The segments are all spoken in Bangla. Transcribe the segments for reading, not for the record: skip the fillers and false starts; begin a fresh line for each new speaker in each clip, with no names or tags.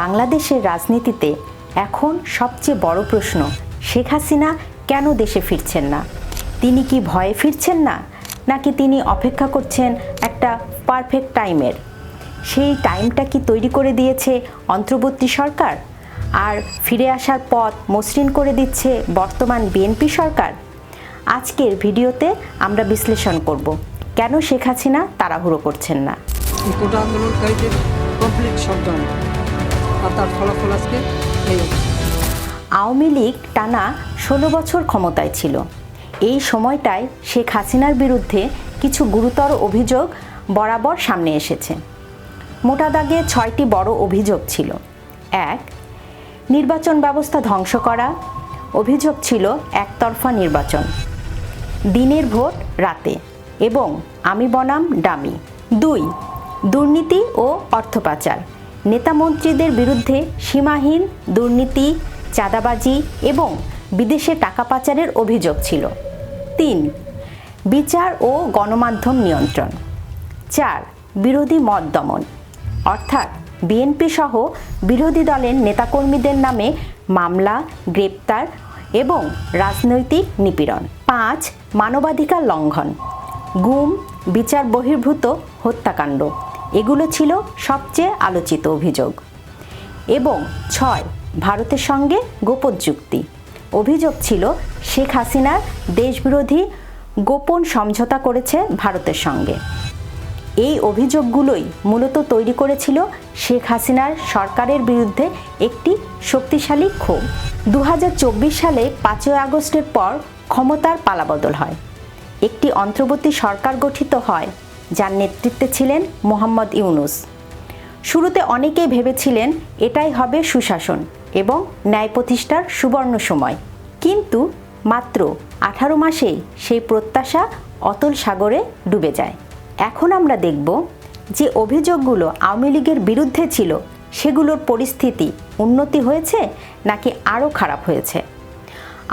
বাংলাদেশের রাজনীতিতে এখন সবচেয়ে বড় প্রশ্ন, শেখ হাসিনা কেন দেশে ফিরছেন না? তিনি কি ভয়ে ফিরছেন না, নাকি তিনি অপেক্ষা করছেন একটা পারফেক্ট টাইমের? সেই টাইমটা কি তৈরি করে দিয়েছে অন্তর্বর্তী সরকার, আর ফিরে আসার পথ মসৃণ করে দিচ্ছে বর্তমান বিএনপি সরকার? আজকের ভিডিওতে আমরা বিশ্লেষণ করব কেন শেখ হাসিনা তাড়াহুড়ো করছেন না।
কোটা আন্দোলনকারীদের কমপ্লিট শটডাউন আর তার ফলাফল আজকে এই অবস্থা।
আওয়ামী লীগ টানা 16 বছর ক্ষমতায় ছিল। এই সময়টায় শেখ হাসিনার বিরুদ্ধে কিছু গুরুতর অভিযোগ বরাবর সামনে এসেছে। মোটা দাগে 6টি বড় অভিযোগ ছিল। 1. নির্বাচন ব্যবস্থা ধ্বংস করা। অভিযোগ ছিল একতরফা নির্বাচন, দিনের ভোট রাতে এবং আমি বনাম ডামি। 2. দুর্নীতি ও অর্থ পাচার। নেতা মন্ত্রীদের বিরুদ্ধে সীমাহীন দুর্নীতি, চাঁদাবাজি এবং বিদেশে টাকা পাচারের অভিযোগ ছিল। 3. বিচার ও গণমাধ্যম নিয়ন্ত্রণ। 4. বিরোধী মত দমন, অর্থাৎ বিএনপি সহ বিরোধী দলের নেতাকর্মীদের নামে মামলা, গ্রেপ্তার এবং রাজনৈতিক নিপীড়ন। 5. মানবাধিকার লঙ্ঘন, গুম, বিচার বহির্ভূত হত্যাকাণ্ড। এগুলো ছিল সবচেয়ে আলোচিত অভিযোগ। এবং 6. ভারতের সঙ্গে গোপন চুক্তি। অভিযোগ ছিল শেখ হাসিনার দেশবিরোধী গোপন সমঝোতা করেছে ভারতের সঙ্গে। এই অভিযোগগুলোই মূলত তৈরি করেছিল শেখ হাসিনার সরকারের বিরুদ্ধে একটি শক্তিশালী ক্ষোভ। 2024 সালে 5 আগস্টের পর ক্ষমতার পালাবদল হয়। একটি অন্তর্বর্তী সরকার গঠিত হয়, যার নেতৃত্বে ছিলেন মোহাম্মদ ইউনূস। শুরুতে অনেকেই ভেবেছিলেন এটাই হবে সুশাসন এবং ন্যায় প্রতিষ্ঠার সুবর্ণ সময়, কিন্তু মাত্র 18 মাসেই সেই প্রত্যাশা অতল সাগরে ডুবে যায়। এখন আমরা দেখব যে অভিযোগগুলো আওয়ামী লীগের বিরুদ্ধে ছিল সেগুলোর পরিস্থিতি উন্নতি হয়েছে নাকি আরও খারাপ হয়েছে।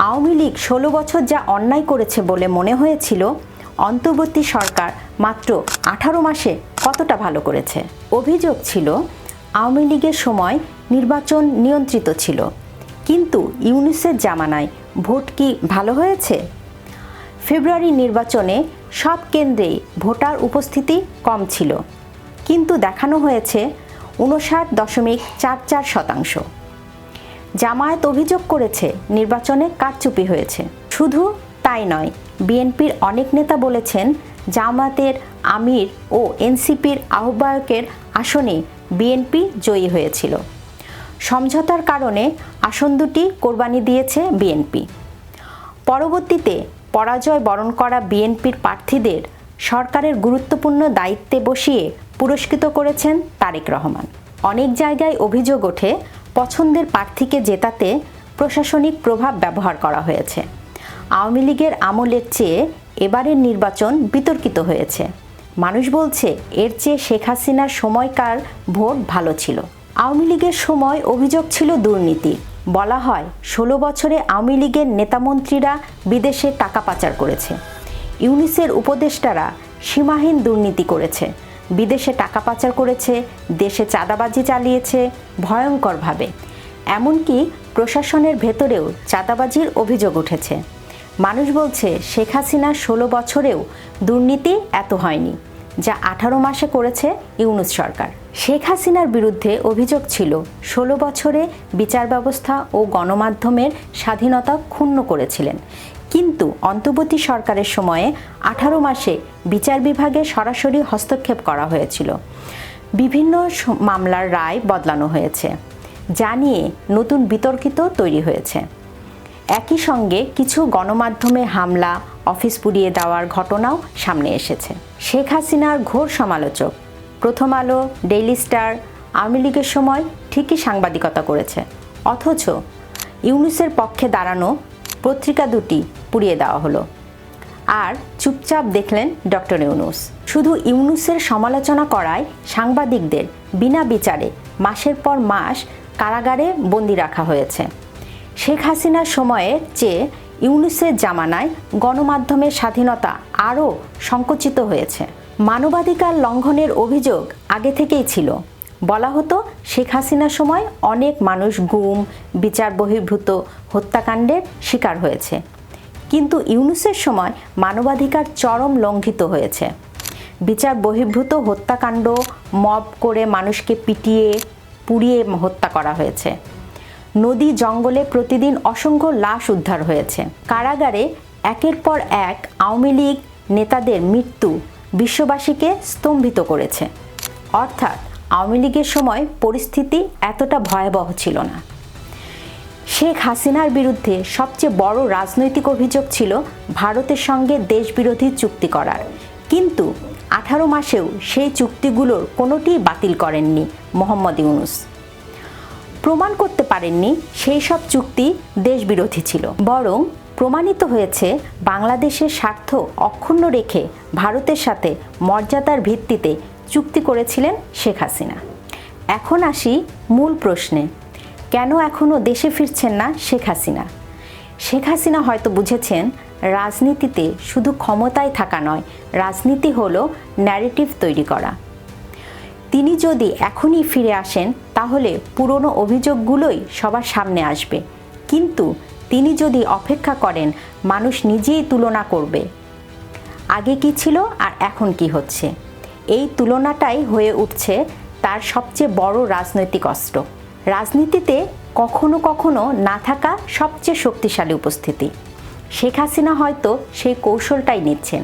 আওয়ামী লীগ 16 বছর যা অন্যায় করেছে বলে মনে হয়েছিল, অন্তর্বর্তী সরকার মাত্র 18 মাসে কতটা ভালো করেছে। অভিযোগ ছিল আওয়ামী লীগের সময় নির্বাচন নিয়ন্ত্রিত ছিল, কিন্তু ইউনূসের জামানায় ভোট কি ভালো হয়েছে? ফেব্রুয়ারি নির্বাচনে সব কেন্দ্রেই ভোটার উপস্থিতি কম ছিল, কিন্তু দেখানো হয়েছে 59.44%। জামায়াত অভিযোগ করেছে নির্বাচনে কারচুপি হয়েছে। শুধু তাই নয়, বিএনপির অনেক নেতা বলেছেন জামায়াতের আমির ও এনসিপির আহ্বায়কের আসনে বিএনপি জয়ী হয়েছিল। সমঝোতার কারণে আসন দুটি কোরবানি দিয়েছে বিএনপি। পরবর্তীতে পরাজয় বরণ করা বিএনপির প্রার্থীদের সরকারের গুরুত্বপূর্ণ দায়িত্বে বসিয়ে পুরস্কৃত করেছেন তারেক রহমান। অনেক জায়গায় অভিযোগ ওঠে পছন্দের প্রার্থীকে জেতাতে প্রশাসনিক প্রভাব ব্যবহার করা হয়েছে। আওয়ামী লীগের আমলের চেয়ে এবারের নির্বাচন বিতর্কিত হয়েছে। মানুষ বলছে এর চেয়ে শেখ হাসিনার সময়কার ভোট ভালো ছিল। আওয়ামী লীগের সময় অভিযোগ ছিল দুর্নীতি। বলা হয় 16 বছরে আওয়ামী লীগের নেতামন্ত্রীরা বিদেশে টাকা পাচার করেছে। ইউনূসের উপদেষ্টারা সীমাহীন দুর্নীতি করেছে, বিদেশে টাকা পাচার করেছে, দেশে চাঁদাবাজি চালিয়েছে ভয়ঙ্করভাবে। এমনকি প্রশাসনের ভেতরেও চাঁদাবাজির অভিযোগ উঠেছে। মানুষ বলছে শেখ হাসিনার 16 বছরেও দুর্নীতি এত হয়নি, যা 18 মাসে করেছে ইউনূস সরকার। শেখ হাসিনার বিরুদ্ধে অভিযোগ ছিল 16 বছরে বিচার ব্যবস্থা ও গণমাধ্যমের স্বাধীনতা ক্ষুণ্ণ করেছিলেন, কিন্তু অন্তর্বর্তী সরকারের সময়ে 18 মাসে বিচার বিভাগে সরাসরি হস্তক্ষেপ করা হয়েছিল। বিভিন্ন মামলার রায় বদলানো হয়েছে, যা নিয়ে নতুন বিতর্কিত তৈরি হয়েছে। একই সঙ্গে কিছু গণমাধ্যমে হামলা, অফিস পুড়িয়ে দেওয়ার ঘটনাও সামনে এসেছে। শেখ হাসিনার ঘোর সমালোচক প্রথম আলো, ডেইলি স্টার আওয়ামী লীগের সময় ঠিকই সাংবাদিকতা করেছে, অথচ ইউনূসের পক্ষে দাঁড়ানো পত্রিকা দুটি পুড়িয়ে দেওয়া হলো। আর চুপচাপ দেখলেন ডক্টর ইউনূস। শুধু ইউনূসের সমালোচনা করায় সাংবাদিকদের বিনা বিচারে মাসের পর মাস কারাগারে বন্দি রাখা হয়েছে। শেখ হাসিনার সময়ের চেয়ে ইউনূসের জামানায় গণমাধ্যমের স্বাধীনতা আরও সংকুচিত হয়েছে। মানবাধিকার লঙ্ঘনের অভিযোগ আগে থেকেই ছিল। বলা হতো শেখ হাসিনার সময় অনেক মানুষ গুম, বিচার বহির্ভূত হত্যাকাণ্ডের শিকার হয়েছে, কিন্তু ইউনূসের সময় মানবাধিকার চরম লঙ্ঘিত হয়েছে। বিচার বহির্ভূত হত্যাকাণ্ড, মব করে মানুষকে পিটিয়ে পুড়িয়ে হত্যা করা হয়েছে। নদী জঙ্গলে প্রতিদিন অসংখ্য লাশ উদ্ধার হয়েছে। কারাগারে একের পর এক আওয়ামী লীগ নেতাদের মৃত্যু বিশ্ববাসীকে স্তম্ভিত করেছে। অর্থাৎ আওয়ামী লীগের সময় পরিস্থিতি এতটা ভয়াবহ ছিল না। শেখ হাসিনার বিরুদ্ধে সবচেয়ে বড় রাজনৈতিক অভিযোগ ছিল ভারতের সঙ্গে দেশবিরোধী চুক্তি করার, কিন্তু 18 মাসেও সেই চুক্তিগুলোর কোনোটিই বাতিল করেননি মোহাম্মদ ইউনূস। প্রমাণ করতে পারেননি সেই সব চুক্তি দেশবিরোধী ছিল, বরং প্রমাণিত হয়েছে বাংলাদেশের স্বার্থ অক্ষুণ্ণ রেখে ভারতের সাথে মর্যাদার ভিত্তিতে চুক্তি করেছিলেন শেখ হাসিনা। এখন আসি মূল প্রশ্নে, কেন এখনও দেশে ফিরছেন না শেখ হাসিনা? শেখ হাসিনা হয়তো বুঝেছেন রাজনীতিতে শুধু ক্ষমতায় থাকা নয়, রাজনীতি হলো ন্যারেটিভ তৈরি করা। তিনি যদি এখনই ফিরে আসেন তাহলে পুরনো অভিযোগগুলোই সবার সামনে আসবে, কিন্তু তিনি যদি অপেক্ষা করেন মানুষ নিজেই তুলনা করবে আগে কি ছিল আর এখন কি হচ্ছে। এই তুলনাটাই হয়ে উঠছে তার সবচেয়ে বড় রাজনৈতিক অস্ত্র। রাজনীতিতে কখনো কখনো না থাকা সবচেয়ে শক্তিশালী উপস্থিতি। শেখ হাসিনা হয়তো সেই কৌশলটাই নিচ্ছেন,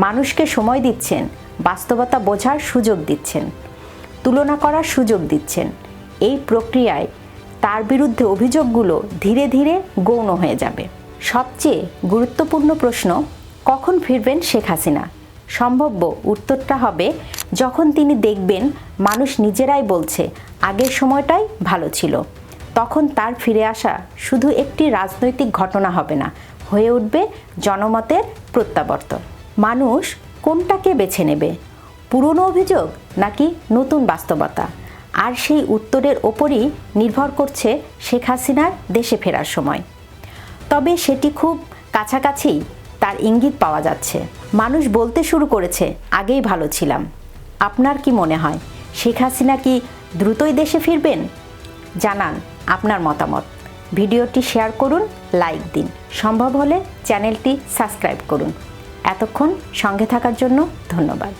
মানুষকে সময় দিচ্ছেন, বাস্তবতা বোঝার সুযোগ দিচ্ছেন, তুলনা করার সুযোগ দিচ্ছেন। এই প্রক্রিয়ায় তার বিরুদ্ধে অভিযোগগুলো ধীরে ধীরে গৌণ হয়ে যাবে। সবচেয়ে গুরুত্বপূর্ণ প্রশ্ন, কখন ফিরবেন শেখ হাসিনা? সম্ভাব্য উত্তরটা হবে যখন তিনি দেখবেন মানুষ নিজেরাই বলছে আগের সময়টাই ভালো ছিল। তখন তার ফিরে আসা শুধু একটি রাজনৈতিক ঘটনা হবে না, হয়ে উঠবে জনমতের প্রত্যাবর্তন। মানুষ কোনটাকে বেছে নেবে, পুরনো অভিযোগ নাকি নতুন বাস্তবতা? আর সেই উত্তরের ওপরই নির্ভর করছে শেখ হাসিনার দেশে ফেরার সময়। তবে সেটি খুব কাছাকাছি, তার ইঙ্গিত পাওয়া যাচ্ছে। মানুষ বলতে শুরু করেছে আগেই ভালো ছিলাম। আপনার কি মনে হয় শেখ হাসিনা কি দ্রুতই দেশে ফিরবেন? জানান আপনার মতামত। ভিডিওটি শেয়ার করুন, লাইক দিন, সম্ভব হলে চ্যানেলটি সাবস্ক্রাইব করুন। এতক্ষণ সঙ্গে থাকার জন্য ধন্যবাদ।